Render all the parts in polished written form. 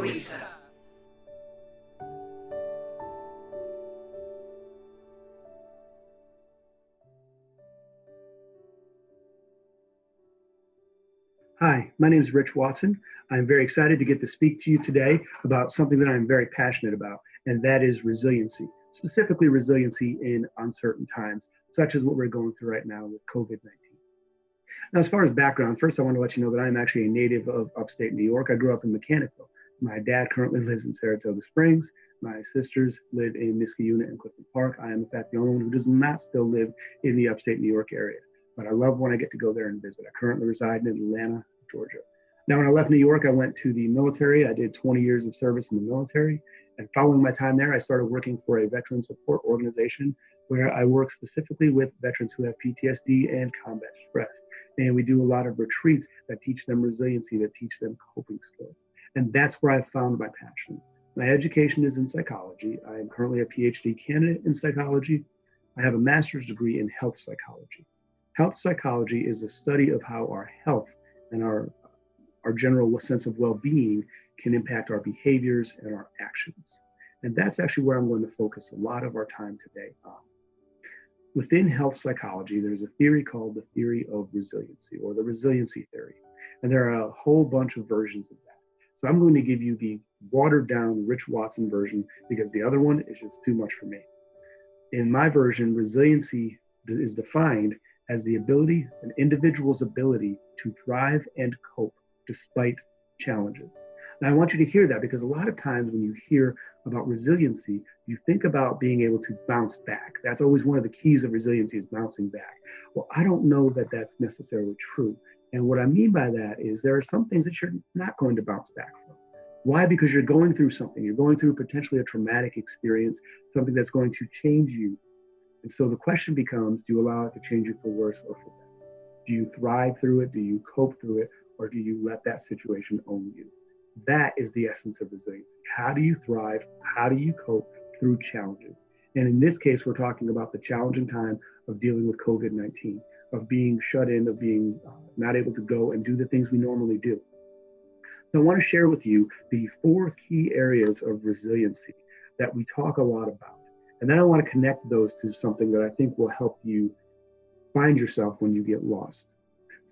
Teresa. Hi, my name is Rich Watson. I'm very excited to get to speak to you today about something that I'm very passionate about, and that is resiliency, specifically resiliency in uncertain times, such as what we're going through right now with COVID-19. Now, as far as background, first I want to let you know that I'm actually a native of upstate New York. I grew up in Mechanicsville. My dad currently lives in Saratoga Springs. My sisters live in Niskayuna and Clifton Park. I am, in fact, the only one who does not still live in the upstate New York area, but I love when I get to go there and visit. I currently reside in Atlanta, Georgia. Now, when I left New York, I went to the military. I did 20 years of service in the military. And following my time there, I started working for a veteran support organization where I work specifically with veterans who have PTSD and combat stress. And we do a lot of retreats that teach them resiliency, that teach them coping skills. And that's where I found my passion. My education is in psychology. I am currently a PhD candidate in psychology. I have a master's degree in health psychology. Health psychology is a study of how our health and our general sense of well-being can impact our behaviors and our actions. And that's actually where I'm going to focus a lot of our time today on. Within health psychology, there's a theory called the theory of resiliency, or the resiliency theory. And there are a whole bunch of versions of that. So I'm going to give you the watered down Rich Watson version because the other one is just too much for me. In my version, resiliency is defined as the ability, an individual's ability to thrive and cope despite challenges. And I want you to hear that because a lot of times when you hear about resiliency, you think about being able to bounce back. That's always one of the keys of resiliency, is bouncing back. Well, I don't know that that's necessarily true. And what I mean by that is there are some things that you're not going to bounce back from. Why? Because you're going through something. You're going through potentially a traumatic experience, something that's going to change you. And so the question becomes, do you allow it to change you for worse or for better? Do you thrive through it? Do you cope through it? Or do you let that situation own you? That is the essence of resiliency. How do you thrive? How do you cope through challenges? And in this case, we're talking about the challenging time of dealing with COVID-19, of being shut in, of being not able to go and do the things we normally do. So I want to share with you the 4 key areas of resiliency that we talk a lot about. And then I want to connect those to something that I think will help you find yourself when you get lost.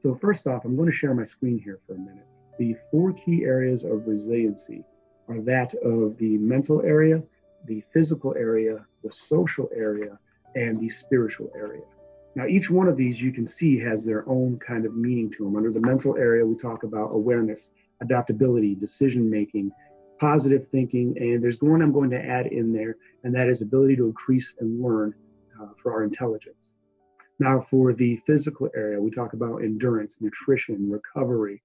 So first off, I'm going to share my screen here for a minute. The 4 key areas of resiliency are that of the mental area, the physical area, the social area, and the spiritual area. Now, each one of these you can see has their own kind of meaning to them. Under the mental area, we talk about awareness, adaptability, decision-making, positive thinking, and there's one I'm going to add in there, and that is ability to increase and learn for our intelligence. Now, for the physical area, we talk about endurance, nutrition, recovery,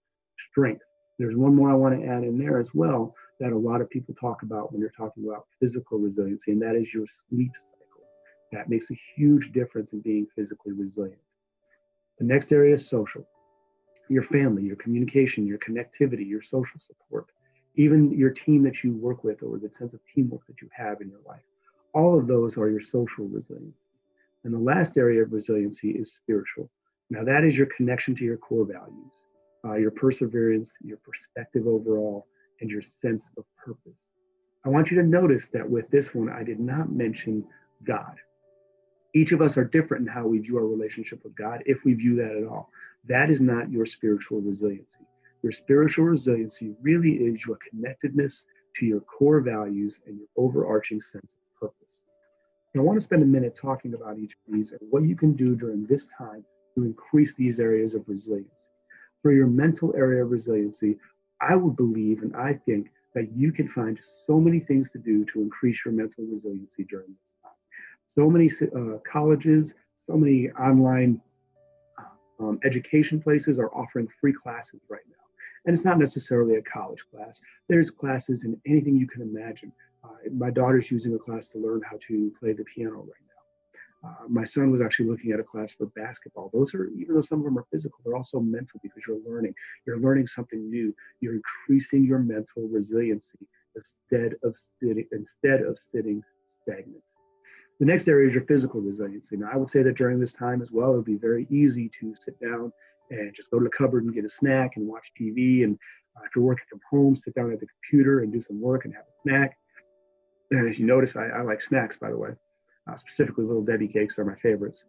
strength. There's one more I want to add in there as well that a lot of people talk about when you're talking about physical resiliency, and that is your sleep cycle. That makes a huge difference in being physically resilient. The next area is social. Your family, your communication, your connectivity, your social support, even your team that you work with, or the sense of teamwork that you have in your life. All of those are your social resilience. And the last area of resiliency is spiritual. Now, that is your connection to your core values, your perseverance, your perspective overall, and your sense of purpose. I want you to notice that with this one, I did not mention God. Each of us are different in how we view our relationship with God, if we view that at all. That is not your spiritual resiliency. Your spiritual resiliency really is your connectedness to your core values and your overarching sense of purpose. And I want to spend a minute talking about each of these and what you can do during this time to increase these areas of resiliency. For your mental area of resiliency, I would believe and I think that you can find so many things to do to increase your mental resiliency during this time. So many colleges, so many online education places are offering free classes right now. And it's not necessarily a college class. There's classes in anything you can imagine. My daughter's using a class to learn how to play the piano right now. My son was actually looking at a class for basketball. Those are, even though some of them are physical, they're also mental because you're learning. You're learning something new. You're increasing your mental resiliency instead of sitting stagnant. The next area is your physical resiliency. Now, I would say that during this time as well, it would be very easy to sit down and just go to the cupboard and get a snack and watch TV and After working from home, sit down at the computer and do some work and have a snack. And as you notice, I like snacks, by the way. Specifically, Little Debbie cakes are my favorites.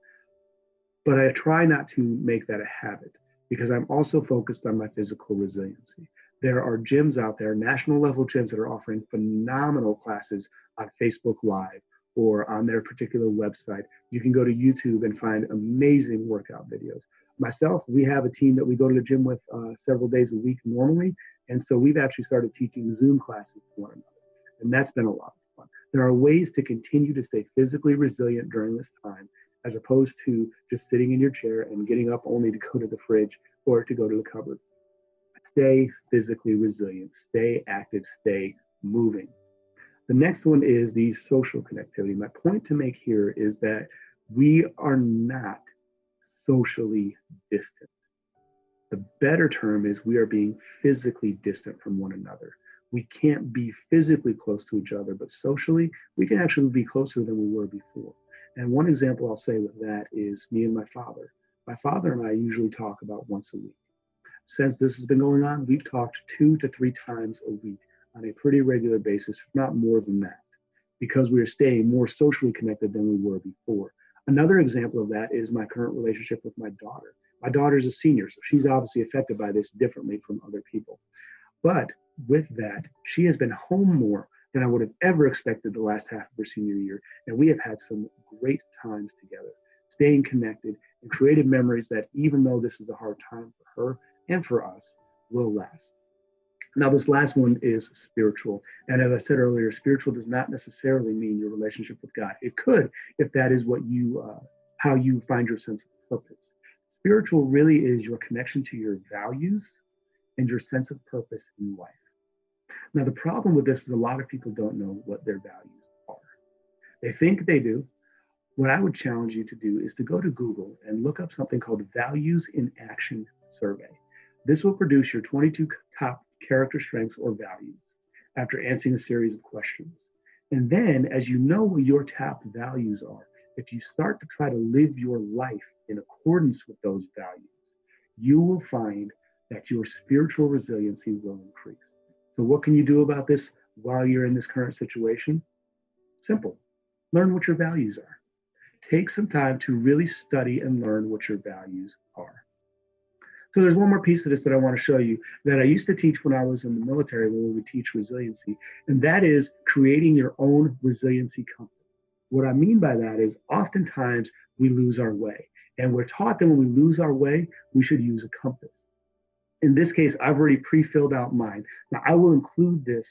But I try not to make that a habit because I'm also focused on my physical resiliency. There are gyms out there, national level gyms that are offering phenomenal classes on Facebook Live or on their particular website. You can go to YouTube and find amazing workout videos. Myself, we have a team that we go to the gym with several days a week normally. And so we've actually started teaching Zoom classes to one another. And that's been a lot of fun. There are ways to continue to stay physically resilient during this time, as opposed to just sitting in your chair and getting up only to go to the fridge or to go to the cupboard. Stay physically resilient, stay active, stay moving. The next one is the social connectivity. My point to make here is that we are not socially distant. The better term is we are being physically distant from one another. We can't be physically close to each other, but socially, we can actually be closer than we were before. And one example I'll say with that is me and my father. My father and I usually talk about once a week. Since this has been going on, we've talked 2 to 3 times a week on a pretty regular basis, if not more than that, because we are staying more socially connected than we were before. Another example of that is my current relationship with my daughter. My daughter's a senior, so she's obviously affected by this differently from other people. But with that, she has been home more than I would have ever expected the last half of her senior year. And we have had some great times together, staying connected and created memories that, even though this is a hard time for her and for us, will last. Now, this last one is spiritual. And as I said earlier, spiritual does not necessarily mean your relationship with God. It could, if that is what how you find your sense of purpose. Spiritual really is your connection to your values and your sense of purpose in life. Now, the problem with this is a lot of people don't know what their values are. They think they do. What I would challenge you to do is to go to Google and look up something called Values in Action Survey. This will produce your 22 top character strengths or values after answering a series of questions. And then, as you know what your top values are, if you start to try to live your life in accordance with those values, you will find that your spiritual resiliency will increase. So what can you do about this while you're in this current situation? Simple. Learn what your values are. Take some time to really study and learn what your values are. So there's one more piece of this that I want to show you that I used to teach when I was in the military, when we would teach resiliency, and that is creating your own resiliency compass. What I mean by that is oftentimes we lose our way, and we're taught that when we lose our way, we should use a compass. In this case, I've already pre-filled out mine. Now, I will include this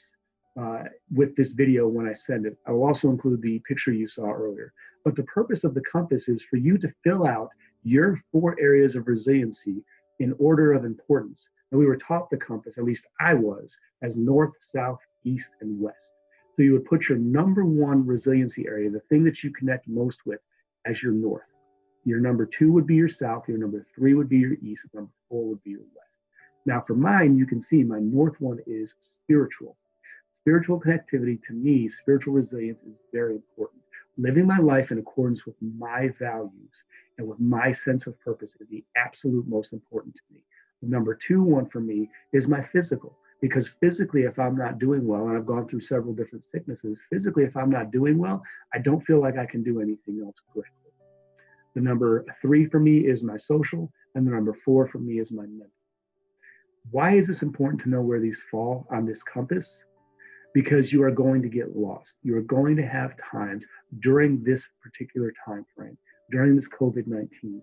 with this video when I send it. I will also include the picture you saw earlier. But the purpose of the compass is for you to fill out your 4 areas of resiliency in order of importance. And we were taught the compass, at least I was, as north, south, east, and west. So you would put your number 1 resiliency area, the thing that you connect most with, as your north. Your number 2 would be your south, your number 3 would be your east, number 4 would be your west. Now for mine, you can see my north one is spiritual. Spiritual connectivity, to me, spiritual resilience is very important. Living my life in accordance with my values and with my sense of purpose is the absolute most important to me. The number 2 one for me is my physical, because physically, if I'm not doing well, and I've gone through several different sicknesses, physically, if I'm not doing well, I don't feel like I can do anything else correctly. The number 3 for me is my social, and the number 4 for me is my mental. Why is this important to know where these fall on this compass? Because you are going to get lost. You are going to have times during this particular time frame, during this COVID-19,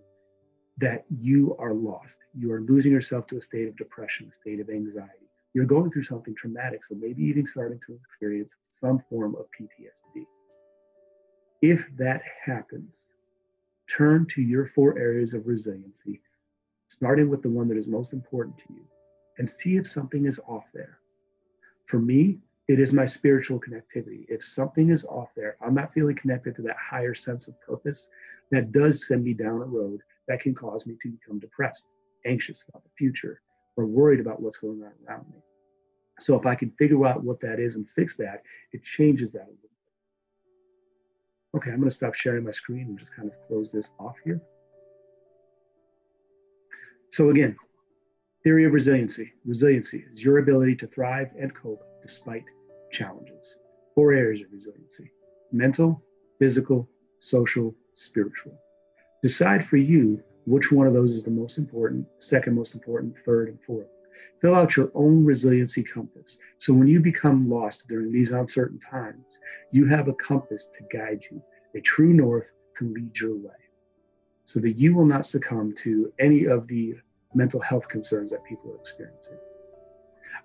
that you are lost. You are losing yourself to a state of depression, a state of anxiety. You're going through something traumatic, so maybe even starting to experience some form of PTSD. If that happens, turn to your 4 areas of resiliency, starting with the one that is most important to you, and see if something is off there. For me, it is my spiritual connectivity. If something is off there, I'm not feeling connected to that higher sense of purpose, that does send me down a road that can cause me to become depressed, anxious about the future, or worried about what's going on around me. So if I can figure out what that is and fix that, it changes that a little bit. Okay, I'm going to stop sharing my screen and just kind of close this off here. So again, Theory of resiliency. Resiliency is your ability to thrive and cope despite challenges. 4 areas of resiliency: mental, physical, social, spiritual. Decide for you which one of those is the most important, second most important, third, and fourth. Fill out your own resiliency compass. So when you become lost during these uncertain times, you have a compass to guide you, a true north to lead your way, so that you will not succumb to any of the mental health concerns that people are experiencing.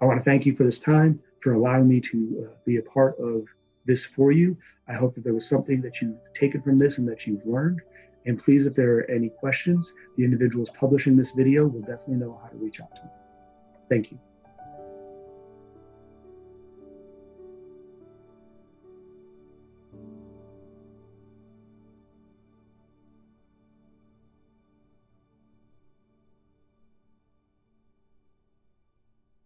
I want to thank you for this time, for allowing me to be a part of this for you. I hope that there was something that you've taken from this and that you've learned. And please, if there are any questions, the individuals publishing this video will definitely know how to reach out to me. Thank you.